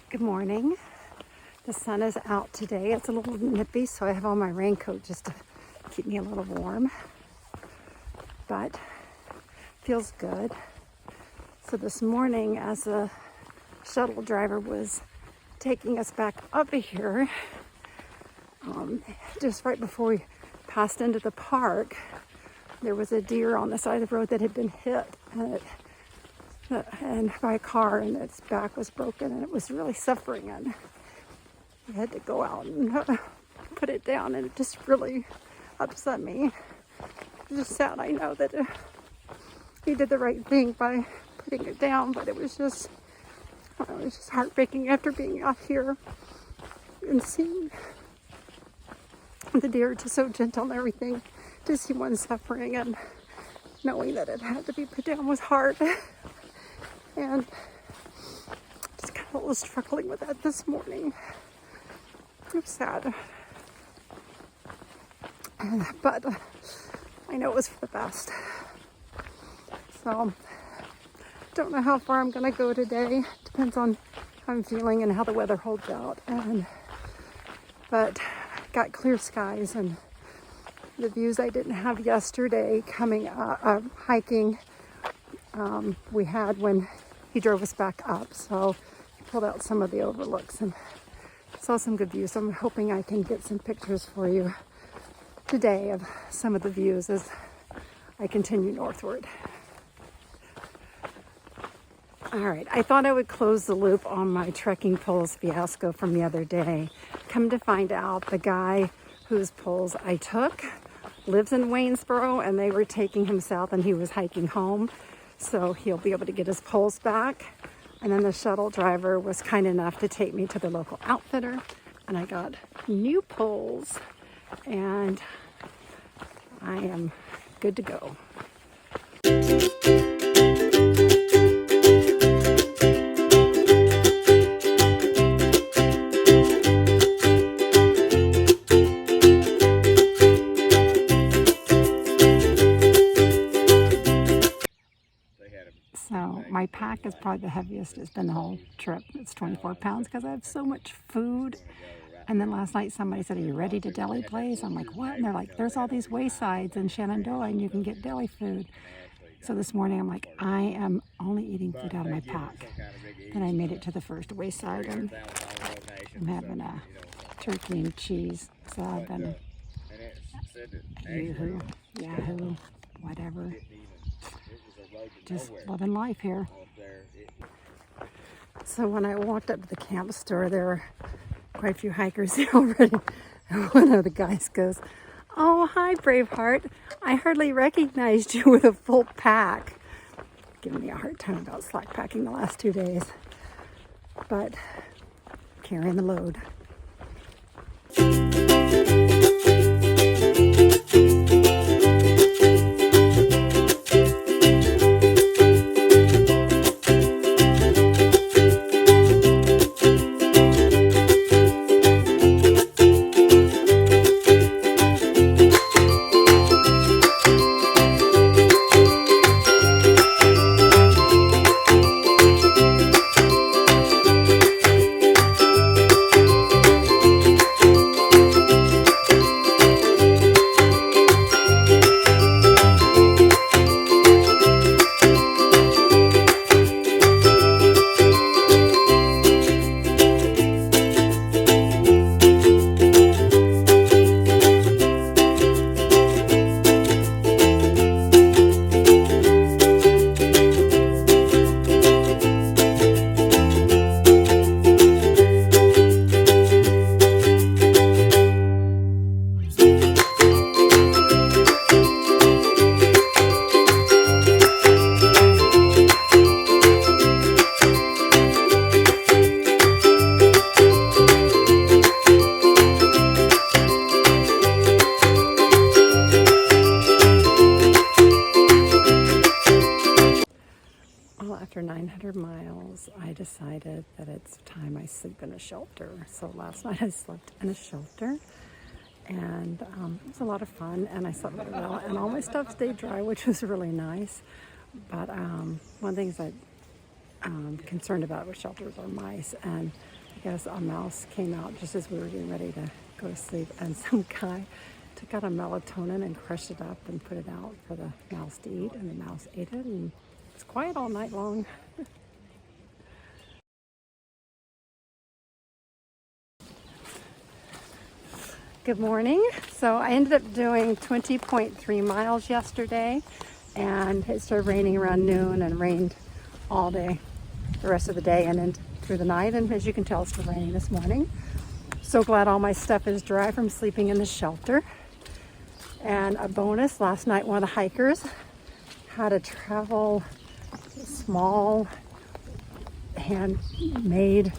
Good morning. The sun is out today. It's a little nippy, so I have on my raincoat just to keep me a little warm. But feels good. So this morning, as the shuttle driver was taking us back up here, just right before we passed into the park, there was a deer on the side of the road that had been hit and by a car, and its back was broken and it was really suffering, and I had to go out and put it down, and it just really upset me. It's just sad. I know that he did the right thing by putting it down, but it was just heartbreaking after being out here and seeing the deer just so gentle and everything, to see one suffering and knowing that it had to be put down was hard. And just kind of was struggling with that this morning. I'm sad. But I know it was for the best. So, don't know how far I'm going to go today. Depends on how I'm feeling and how the weather holds out. But got clear skies, and the views I didn't have yesterday coming hiking, we had when he drove us back up. So he pulled out some of the overlooks and saw some good views. So I'm hoping I can get some pictures for you today of some of the views as I continue northward. All right, I thought I would close the loop on my trekking poles fiasco from the other day. Come to find out, the guy whose poles I took lives in Waynesboro, and they were taking him south, and he was hiking home, so he'll be able to get his poles back. And then the shuttle driver was kind enough to take me to the local outfitter, and I got new poles, and I am good to go. So my pack is probably the heaviest it's been the whole trip. It's 24 pounds because I have so much food. And then last night somebody said, "Are you ready to deli place?" I'm like, "What?" And they're like, "There's all these waysides in Shenandoah and you can get deli food." So this morning I'm like, I am only eating food out of my pack. Then I made it to the first wayside, and I'm having a turkey and cheese sub and Yahoo, whatever. Just living life here. So when I walked up to the camp store, there were quite a few hikers there already. And one of the guys goes, "Oh, hi, Braveheart. I hardly recognized you with a full pack." Giving me a hard time about slack packing the last 2 days. But carrying the load. After 900 miles, I decided that it's time I sleep in a shelter. So last night I slept in a shelter, and it was a lot of fun, and I slept really well, and all my stuff stayed dry, which was really nice. But one of the things I'm concerned about with shelters are mice, and because a mouse came out just as we were getting ready to go to sleep, and some guy took out a melatonin and crushed it up and put it out for the mouse to eat, and the mouse ate it, and it's quiet all night long. Good morning. So I ended up doing 20.3 miles yesterday, and it started raining around noon and rained all day, the rest of the day, and then through the night. And as you can tell, it's still raining this morning. So glad all my stuff is dry from sleeping in the shelter. And a bonus, last night one of the hikers had a travel small handmade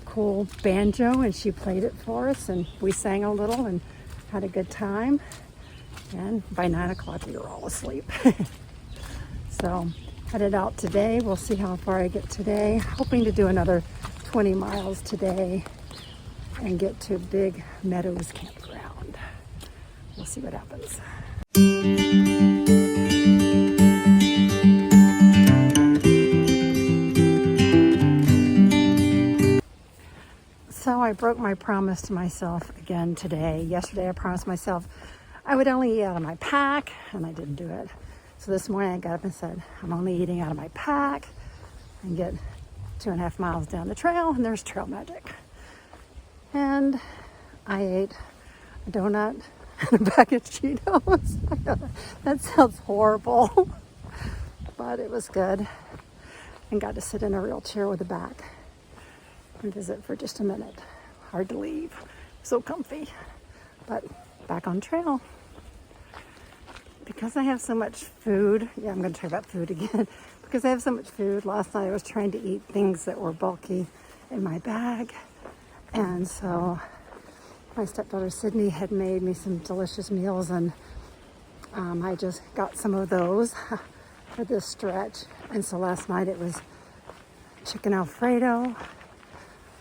cool banjo, and she played it for us, and we sang a little and had a good time. And by 9 o'clock we were all asleep. So headed out today. We'll see how far I get today. Hoping to do another 20 miles today and get to Big Meadows Campground. We'll see what happens. So I broke my promise to myself again today. Yesterday I promised myself I would only eat out of my pack, and I didn't do it. So this morning I got up and said, I'm only eating out of my pack, and get 2.5 miles down the trail, and there's trail magic. And I ate a donut and a bag of Cheetos. That sounds horrible, but it was good. And got to sit in a real chair with a back and visit for just a minute. Hard to leave, so comfy, but back on trail. Because I have so much food, I'm going to talk about food again. Because I have so much food, last night I was trying to eat things that were bulky in my bag. And so my stepdaughter Sydney had made me some delicious meals, and I just got some of those for this stretch. And so last night it was chicken Alfredo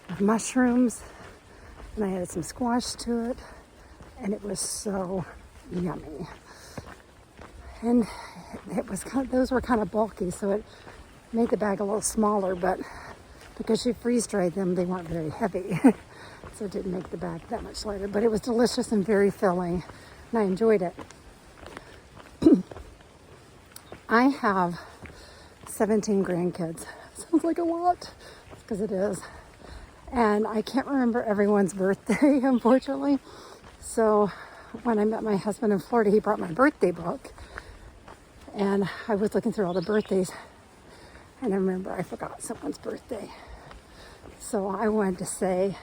with mushrooms, and I added some squash to it, and it was so yummy. And it was those were kind of bulky, so it made the bag a little smaller, but because she freeze dried them, they weren't very heavy. So it didn't make the bag that much lighter, but it was delicious and very filling, and I enjoyed it. I have 17 grandkids. Sounds like a lot, because it is. And I can't remember everyone's birthday, unfortunately. So when I met my husband in Florida, he brought my birthday book. And I was looking through all the birthdays, and I remember I forgot someone's birthday. So I wanted to say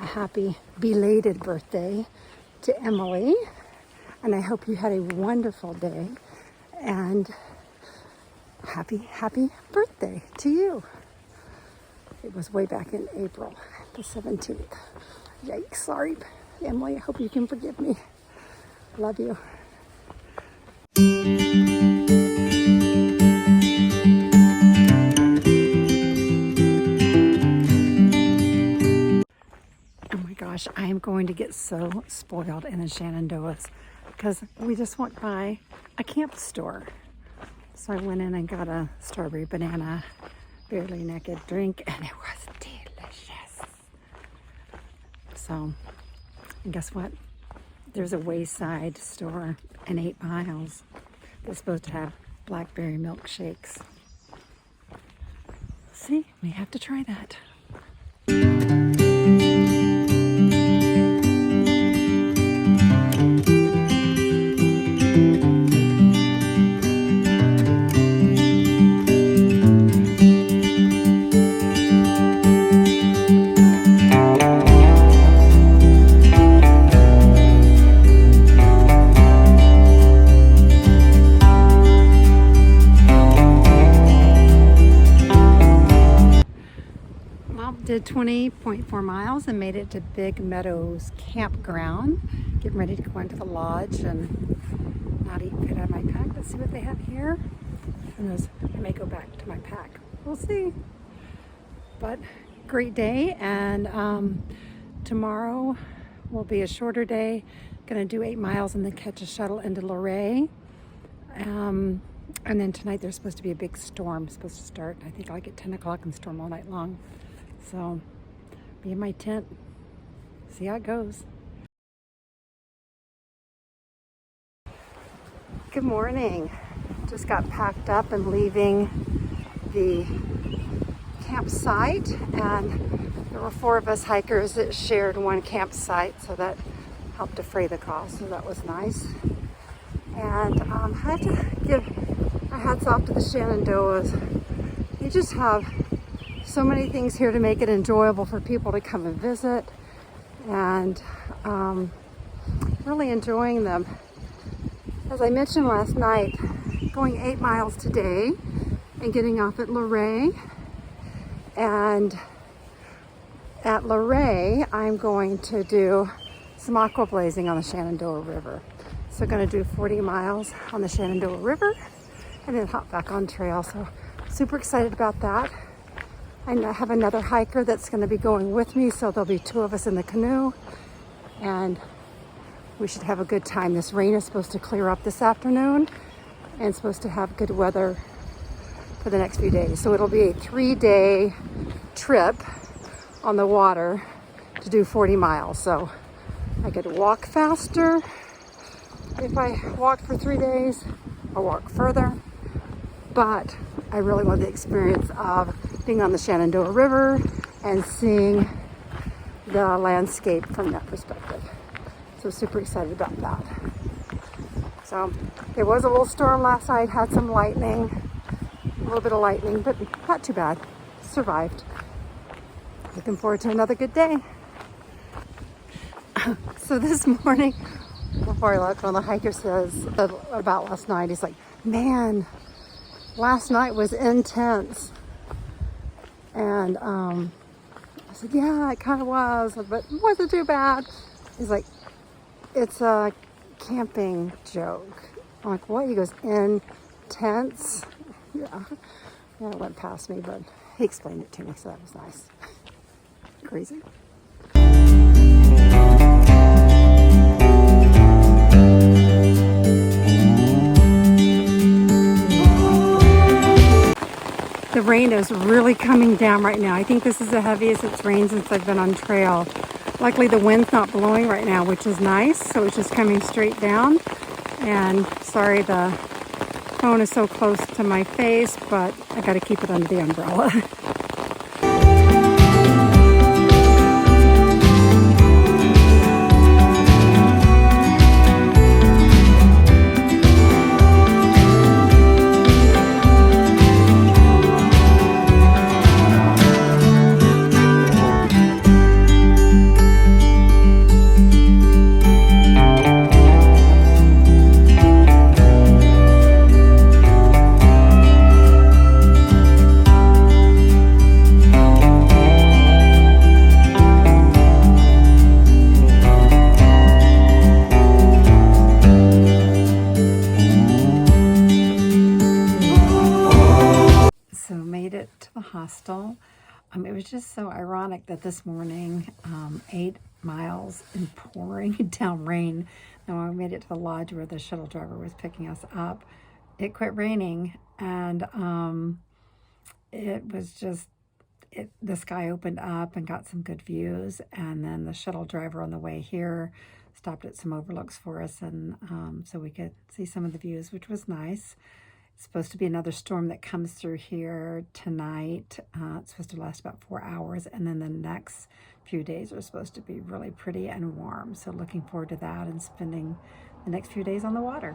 a happy belated birthday to Emily. And I hope you had a wonderful day. And happy birthday to you. It was way back in April, the 17th. Yikes, sorry, Emily, I hope you can forgive me. Love you. Oh my gosh, I am going to get so spoiled in the Shenandoahs because we just walked by a camp store. So I went in and got a strawberry banana barely naked drink, and it was delicious. So, and guess what? There's a wayside store in 8 miles that's supposed to have blackberry milkshakes. See, we have to try that. Did 20.4 miles and made it to Big Meadows Campground. Getting ready to go into the lodge and not eat food out of my pack. Let's see what they have here. And I may go back to my pack. We'll see. But great day, and tomorrow will be a shorter day. Gonna do 8 miles and then catch a shuttle into Luray. And then tonight there's supposed to be a big storm, supposed to start, I think, like at 10 o'clock and storm all night long. So be in my tent. See how it goes. Good morning. Just got packed up and leaving the campsite, and there were 4 of us hikers that shared one campsite, so that helped defray the cost, so that was nice. And I had to give my hats off to the Shenandoahs. They just have so many things here to make it enjoyable for people to come and visit, and really enjoying them. As I mentioned last night, going 8 miles today and getting off at Luray. And at Luray, I'm going to do some aqua blazing on the Shenandoah River. So going to do 40 miles on the Shenandoah River and then hop back on trail. So super excited about that. I have another hiker that's going to be going with me, so there'll be 2 of us in the canoe, and we should have a good time. This rain is supposed to clear up this afternoon and supposed to have good weather for the next few days. So it'll be a 3-day trip on the water to do 40 miles. So I could walk faster if I walked for 3 days, or walk further. But I really want the experience of being on the Shenandoah River and seeing the landscape from that perspective. So super excited about that. So there was a little storm last night, had some lightning, a little bit of lightning, but not too bad. Survived. Looking forward to another good day. So this morning, before I left, one of the hikers says about last night, he's like, man, last night was intense. And I said, yeah, it kind of was, but it wasn't too bad. He's like, it's a camping joke. I'm like, what? He goes, intense? Yeah, it went past me, but he explained it to me, so that was nice. Crazy. The rain is really coming down right now. I think this is the heaviest it's rained since I've been on trail. Luckily the wind's not blowing right now, which is nice. So it's just coming straight down. And sorry the phone is so close to my face, but I got to keep it under the umbrella. Hostel. It was just so ironic that this morning, 8 miles in pouring down rain. Now when we made it to the lodge where the shuttle driver was picking us up, it quit raining, and it was just, the sky opened up and got some good views, and then the shuttle driver on the way here stopped at some overlooks for us, and so we could see some of the views, which was nice. It's supposed to be another storm that comes through here tonight. It's supposed to last about 4 hours, and then the next few days are supposed to be really pretty and warm. So looking forward to that and spending the next few days on the water.